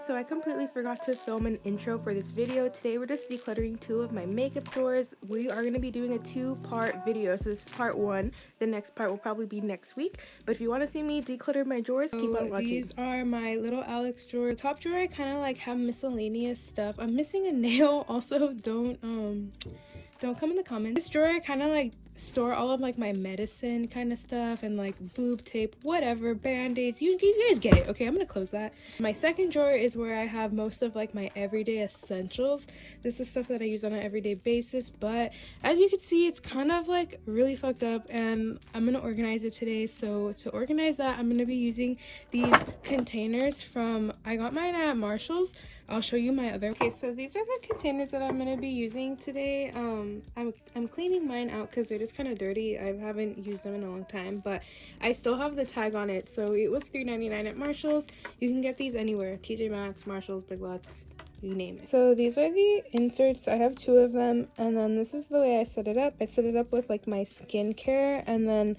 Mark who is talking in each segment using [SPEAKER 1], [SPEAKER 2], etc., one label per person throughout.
[SPEAKER 1] so I completely forgot to film an intro for this video. Today we're just decluttering 2 of my makeup drawers. We are going to be doing a 2-part video, so this is part 1. The next part will probably be next week, but if you want to see me declutter my drawers, keep on watching. These are my little Alex drawers. The top drawer I kind of like have miscellaneous stuff. I'm missing a nail. Also, don't come in the comments. This drawer I kind of like store all of like my medicine kind of stuff and like boob tape, whatever, band-aids, you guys get it. Okay, I'm gonna close that. My second drawer is where I have most of like my everyday essentials. This is stuff that I use on an everyday basis, but as you can see, it's kind of like really fucked up, and I'm gonna organize it today. So to organize that, I'm gonna be using these containers from, I got mine at Marshall's. I'll show you my other. Okay, so these are the containers that I'm gonna be using today. I'm cleaning mine out because they're just kind of dirty. I haven't used them in a long time, but I still have the tag on it. So it was $3.99 at Marshall's. You can get these anywhere: TJ Maxx, Marshall's, Big Lots, you name it. So these are the inserts. I have 2 of them, and then this is the way I set it up. I set it up with like my skincare, and then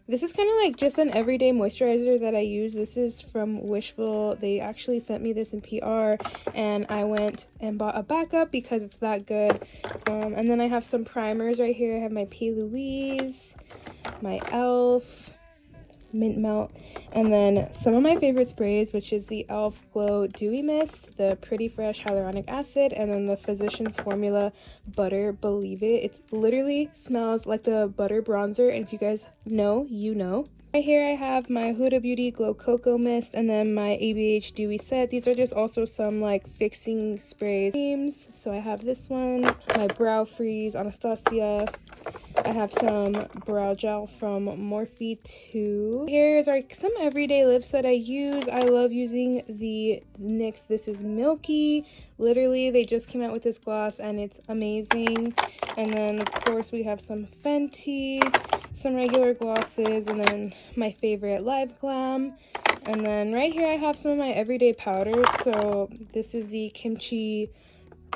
[SPEAKER 1] this is kind of like just an everyday moisturizer that I use. This is from Wishful. They actually sent me this in PR, and I went and bought a backup because it's that good. And then I have some primers right here. I have my P. Louise, my e.l.f., Mint Melt, and then some of my favorite sprays, which is the e.l.f. Glow Dewy Mist, the Pretty Fresh Hyaluronic Acid, and then the Physicians Formula Butter Believe It. It literally smells like the butter bronzer, and if you guys know, you know. Right here I have my Huda Beauty Glow Cocoa Mist, and then my ABH Dewy Set. These are just also some like fixing sprays. So I have this one, my Brow Freeze Anastasia. I have some brow gel from Morphe too. Here's like some everyday lips that I use. I love using the NYX This Is Milky. Literally, they just came out with this gloss and it's amazing. And then of course we have some Fenty, some regular glosses, and then my favorite Live Glam. And then right here I have some of my everyday powders. So this is the Kimchi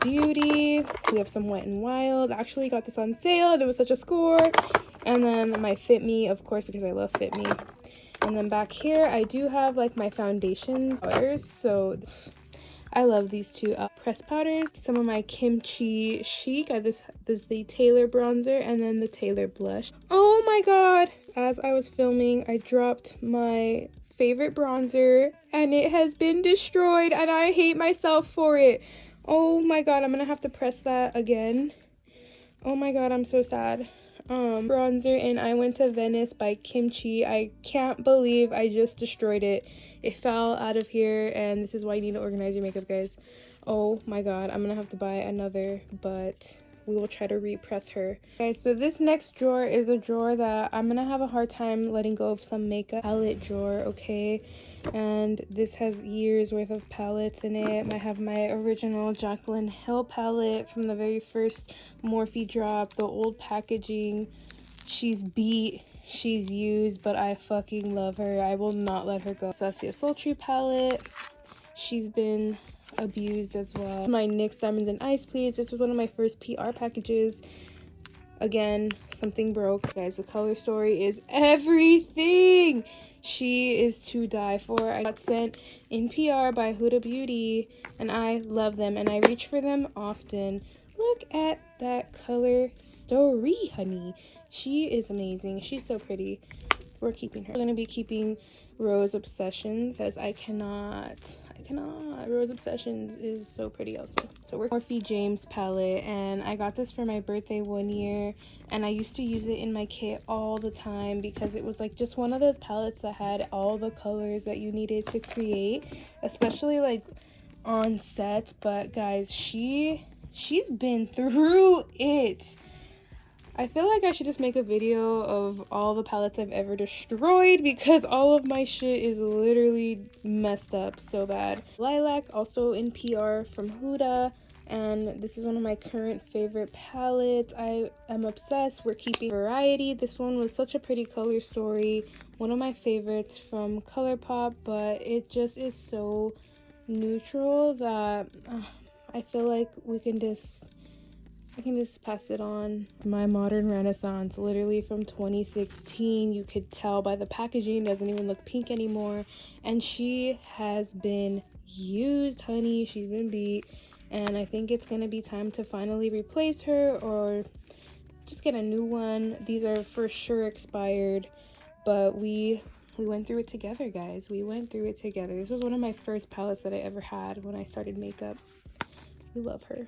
[SPEAKER 1] Beauty. We have some Wet n Wild. I actually got this on sale and it was such a score. And then my Fit Me, of course, because I love Fit Me. And then back here I do have like my foundations powders. So I love these 2 pressed powders. Some of my Kimchi Chic. This is the Taylor bronzer, and then the Taylor blush. Oh my god, as I was filming I dropped my favorite bronzer and it has been destroyed, and I hate myself for it. Oh my god, I'm gonna have to press that again. Oh my god, I'm so sad. Bronzer in I Went to Venice by Kimchi. I can't believe I just destroyed it. It fell out of here, and this is why you need to organize your makeup, guys. Oh my god, I'm gonna have to buy another, but we will try to repress her. Guys, so this next drawer is a drawer that I'm gonna have a hard time letting go of some makeup. Palette drawer, okay? And this has years worth of palettes in it. I have my original Jaclyn Hill palette from the very first Morphe drop, the old packaging. She's beat, she's used, but I fucking love her. I will not let her go. Anastasia Sultry palette. She's been abused as well. My NYX Diamonds and Ice Please. This was one of my first PR packages. Again, something broke. Guys, the color story is everything. She is to die for. I got sent in PR by Huda Beauty, and I love them, and I reach for them often. Look at that color story, honey. She is amazing. She's so pretty. We're keeping her. We're going to be keeping Rose Obsessions, as I cannot. Rose Obsessions is so pretty also. So we're Morphe James palette, and I got this for my birthday one year, and I used to use it in my kit all the time because it was like just one of those palettes that had all the colors that you needed to create, especially like on set. But guys, she's been through it. I feel like I should just make a video of all the palettes I've ever destroyed because all of my shit is literally messed up so bad. Lilac, also in PR from Huda, and this is one of my current favorite palettes. I am obsessed. We're keeping variety. This one was such a pretty color story. One of my favorites from Colourpop, but it just is so neutral that I feel like we can just I can just pass it on. My modern renaissance, literally from 2016. You could tell by the packaging, doesn't even look pink anymore. And she has been used, honey. She's been beat. And I think it's gonna be time to finally replace her or just get a new one. These are for sure expired, but we went through it together, guys. We went through it together. This was one of my first palettes that I ever had when I started makeup. We love her.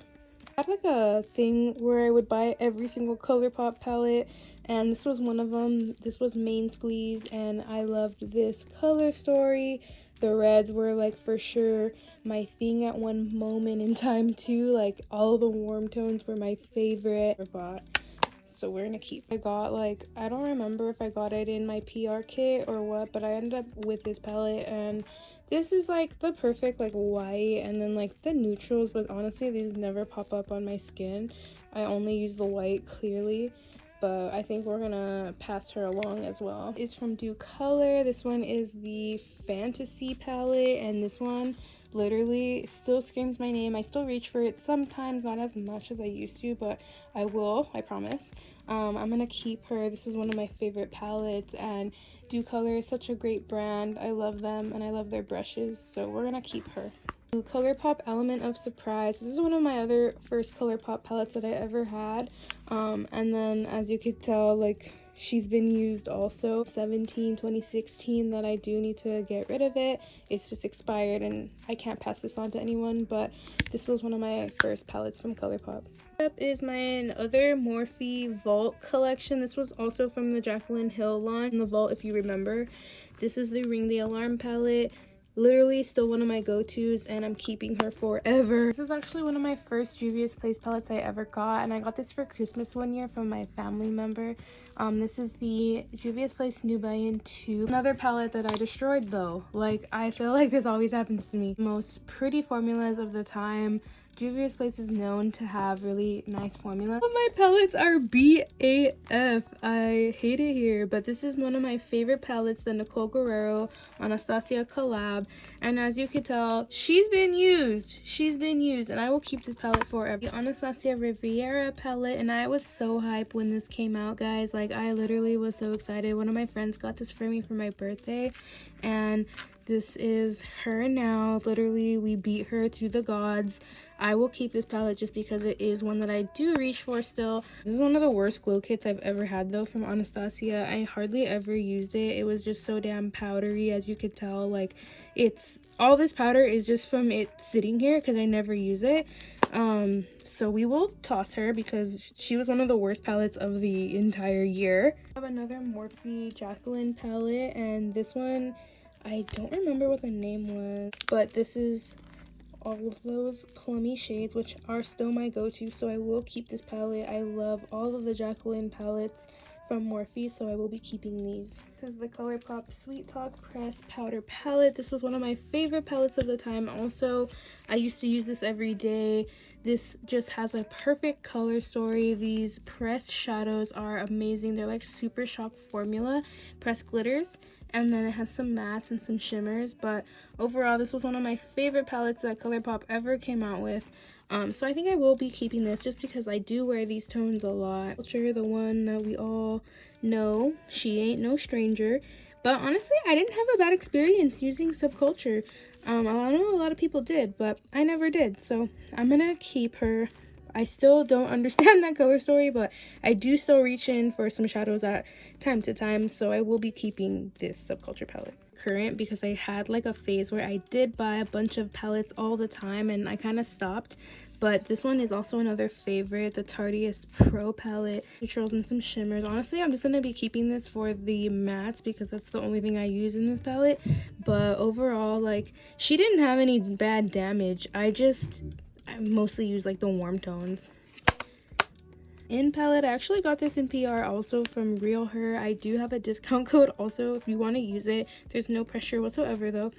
[SPEAKER 1] I had like a thing where I would buy every single Colourpop palette, and this was one of them. This was Main Squeeze, and I loved this color story. The reds were like for sure my thing at one moment in time too. Like all the warm tones were my favorite. So we're gonna keep. I got like, I don't remember if I got it in my PR kit or what, but I ended up with this palette, and this is like the perfect like white and then like the neutrals, but honestly these never pop up on my skin. I only use the white clearly, but I think we're gonna pass her along as well. It's from DECLUTTER. This one is the Fantasy palette, and this one literally still screams my name. I still reach for it sometimes, not as much as I used to, but I will, I promise. I'm gonna keep her. This is one of my favorite palettes, and DECLUTTER is such a great brand. I love them and I love their brushes, so we're gonna keep her. Colourpop Element of Surprise. This is one of my other first Colourpop palettes that I ever had, and then as you could tell, like, she's been used also. 2016 that I do need to get rid of it. It's just expired and I can't pass this on to anyone, but this was one of my first palettes from Colourpop. Up is my other Morphe Vault collection. This was also from the Jaclyn Hill line in the Vault, if you remember. This is the Ring the Alarm palette. Literally still one of my go-tos, and I'm keeping her forever. This is actually one of my first Juvia's Place palettes I ever got, and I got this for Christmas one year from my family member. This is the Juvia's Place Nubian 2. Another palette that I destroyed though. Like, I feel like this always happens to me. Most pretty formulas of the time. Juvia's Place is known to have really nice formulas. All of my palettes are BAF. I hate it here, but this is one of my favorite palettes, the Nicole Guerrero Anastasia collab. And as you can tell, she's been used. She's been used, and I will keep this palette forever. The Anastasia Riviera palette, and I was so hyped when this came out, guys. Like, I literally was so excited. One of my friends got this for me for my birthday, and this is her now. Literally, we beat her to the gods. I will keep this palette just because it is one that I do reach for still. This is one of the worst glow kits I've ever had though from Anastasia. I hardly ever used it. It was just so damn powdery, as you could tell. Like, it's all this powder is just from it sitting here because I never use it. So we will toss her because she was one of the worst palettes of the entire year. I have another Morphe Jaclyn palette, and this one, I don't remember what the name was, but this is all of those plummy shades, which are still my go-to, so I will keep this palette. I love all of the Jaclyn palettes from Morphe, so I will be keeping these. This is the Colourpop Sweet Talk Press Powder Palette. This was one of my favorite palettes of the time. Also, I used to use this every day. This just has a perfect color story. These pressed shadows are amazing. They're like super shock formula pressed glitters, and then it has some mattes and some shimmers. But overall, this was one of my favorite palettes that Colourpop ever came out with. So I think I will be keeping this just because I do wear these tones a lot. Culture, the one that we all know, she ain't no stranger. But honestly, I didn't have a bad experience using Subculture. I know a lot of people did, but I never did. So I'm gonna keep her. I still don't understand that color story, but I do still reach in for some shadows at time to time, so I will be keeping this Subculture palette. Current, because I had like a phase where I did buy a bunch of palettes all the time and I kind of stopped, but this one is also another favorite, the Tardis Pro Palette, neutrals and some shimmers. Honestly, I'm just going to be keeping this for the mattes because that's the only thing I use in this palette, but overall, like, she didn't have any bad damage. I mostly use like the warm tones. In palette, I actually got this in PR also from Real Her. I do have a discount code also if you want to use it. There's no pressure whatsoever though.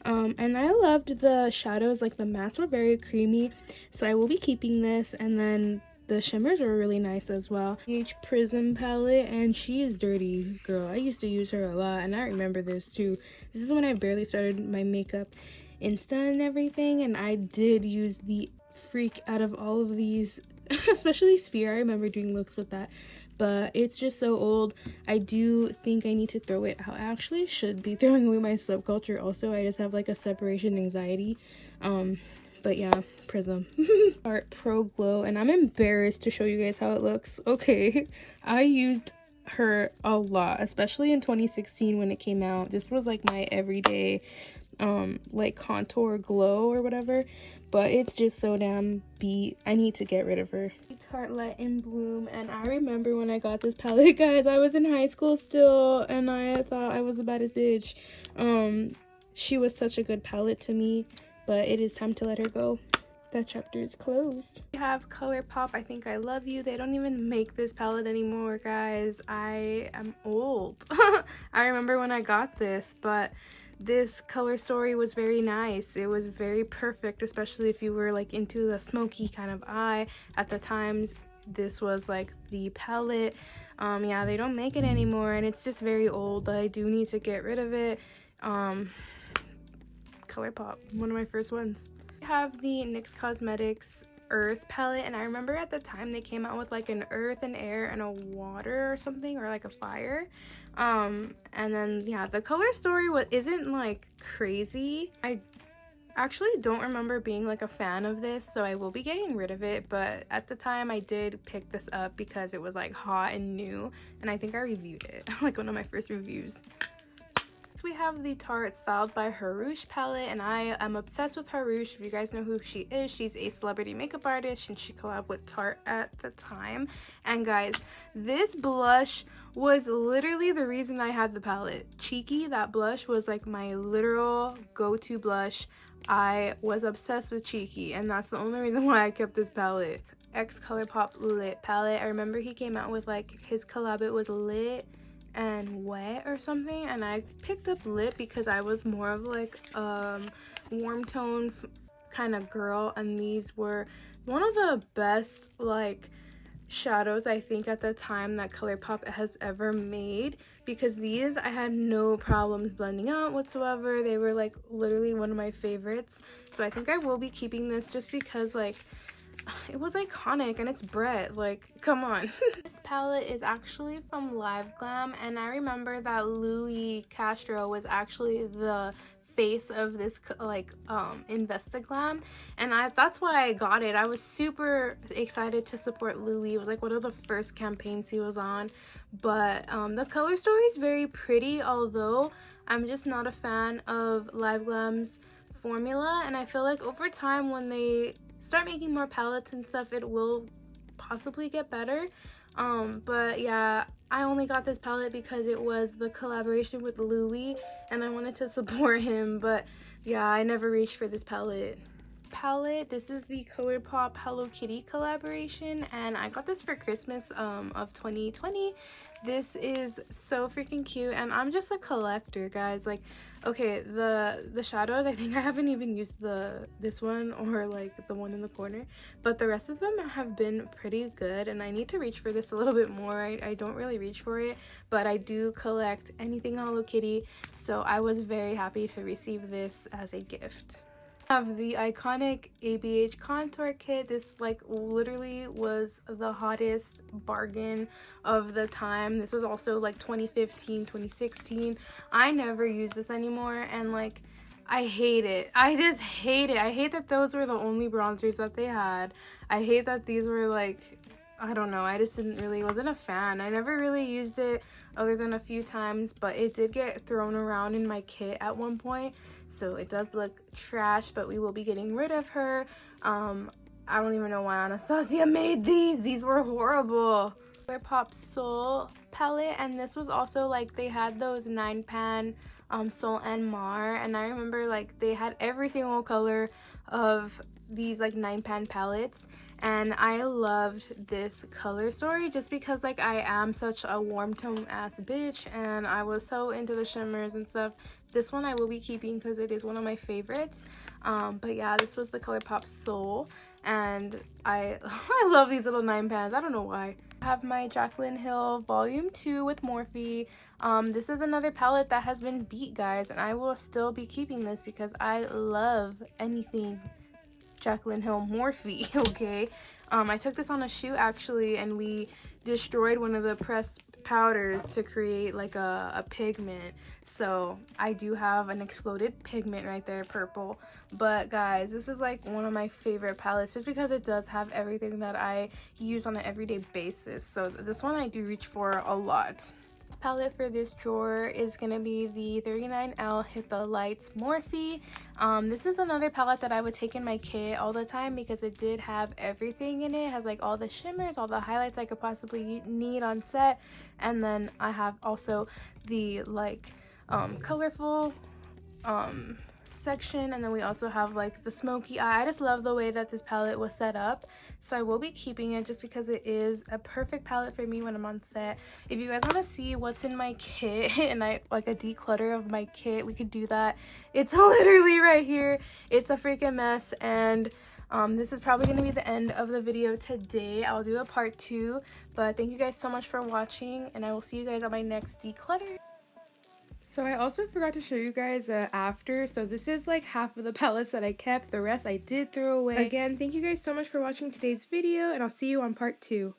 [SPEAKER 1] And I loved the shadows, like the mattes were very creamy, so I will be keeping this. And then the shimmers were really nice as well. H Prism palette, and she is dirty, girl. I used to use her a lot, and I remember this too. This is when I barely started my makeup Insta and everything, and I did use the freak out of all of these especially Sphere. I remember doing looks with that, but it's just so old. I do think I need to throw it out. I actually should be throwing away my Subculture also. I just have like a separation anxiety. But yeah, Prism. Tarte Pro Glow, and I'm embarrassed to show you guys how it looks. Okay, I used her a lot, especially in 2016 when it came out. This was like my everyday like contour glow or whatever, but it's just so damn beat. I need to get rid of her. Tarte in Bloom, and I remember when I got this palette, guys, I was in high school still, and I thought I was the baddest bitch. She was such a good palette to me, but it is time to let her go. That chapter is closed. We have Colourpop I Think I Love You. They don't even make this palette anymore, guys. I am old. I remember when I got this, but this color story was very nice. It was very perfect, especially if you were like into the smoky kind of eye. At the times, this was like the palette. Yeah, they don't make it anymore, and it's just very old. I do need to get rid of it. Colourpop, one of my first ones. I have the NYX Cosmetics Earth palette, and I remember at the time they came out with like an earth, an air, and a water or something, or like a fire. And then yeah, the color story isn't like crazy. I actually don't remember being like a fan of this, so I will be getting rid of it, but at the time I did pick this up because it was like hot and new, and I think I reviewed it like one of my first reviews. We have the Tarte Styled by Harouche palette, and I am obsessed with Harouche. If you guys know who she is, she's a celebrity makeup artist, and she collabed with Tarte at the time. And guys, this blush was literally the reason I had the palette. Cheeky, that blush was like my literal go-to blush. I was obsessed with Cheeky, and that's the only reason why I kept this palette. Colourpop Lip Palette. I remember he came out with like his collab, it was Lit and Wet or something, and I picked up Lip because I was more of like warm tone kind of girl, and these were one of the best like shadows I think at the time that Colourpop has ever made, because these I had no problems blending out whatsoever. They were like literally one of my favorites, so I think I will be keeping this just because like it was iconic, and it's Brett, like come on. This palette is actually from Live Glam, and I remember that Louis Castro was actually the face of this like Investiglam, and that's why I got it. I was super excited to support Louis. It was like one of the first campaigns he was on, but the color story is very pretty, although I'm just not a fan of Live Glam's formula, and I feel like over time when they start making more palettes and stuff, it will possibly get better. But yeah, I only got this palette because it was the collaboration with Louis, and I wanted to support him. But yeah, I never reached for this palette. This is the Colourpop Hello Kitty collaboration, and I got this for Christmas of 2020. This is so freaking cute, and I'm just a collector, guys. Like, okay, the shadows, I think I haven't even used this one or like the one in the corner, but the rest of them have been pretty good, and I need to reach for this a little bit more. I don't really reach for it, but I do collect anything Hello Kitty, so I was very happy to receive this as a gift. Have the iconic Abh Contour Kit. This like literally was the hottest bargain of the time. This was also like 2015, 2016. I never use this anymore, and like I hate it. I just hate it. I hate that those were the only bronzers that they had. I hate that these were like, I don't know, I just wasn't a fan. I never really used it other than a few times, but it did get thrown around in my kit at one point, so it does look trash, but we will be getting rid of her. I don't even know why Anastasia made these. These were horrible. Colourpop Soul palette, and this was also like they had those 9-pan Soul and Mar, and I remember like they had every single color of these like 9-pan palettes, and I loved this color story just because like I am such a warm tone ass bitch, and I was so into the shimmers and stuff. This one I will be keeping because it is one of my favorites. But yeah, this was the Colourpop Soul, and I love these little 9-pans. I don't know why. I have my Jaclyn Hill Volume 2 with Morphe. This is another palette that has been beat, guys, and I will still be keeping this because I love anything Jaclyn Hill Morphe, okay? I took this on a shoot actually, and we destroyed one of the pressed powders to create like a pigment. So I do have an exploded pigment right there, purple. But guys, this is like one of my favorite palettes just because it does have everything that I use on an everyday basis. So this one I do reach for a lot. Palette for this drawer is going to be the 39L Hit the Lights Morphe. This is another palette that I would take in my kit all the time because it did have everything in it. It has like all the shimmers, all the highlights I could possibly need on set, and then I have also the like colorful section, and then we also have like the smoky eye. I just love the way that this palette was set up, so I will be keeping it just because it is a perfect palette for me when I'm on set. If you guys want to see what's in my kit and I like a declutter of my kit, we could do that. It's literally right here. It's a freaking mess, and this is probably going to be the end of the video today. I'll do a part 2, but thank you guys so much for watching, and I will see you guys on my next declutter. So I also forgot to show you guys after. So this is like half of the palettes that I kept. The rest I did throw away. Again, thank you guys so much for watching today's video, and I'll see you on part 2.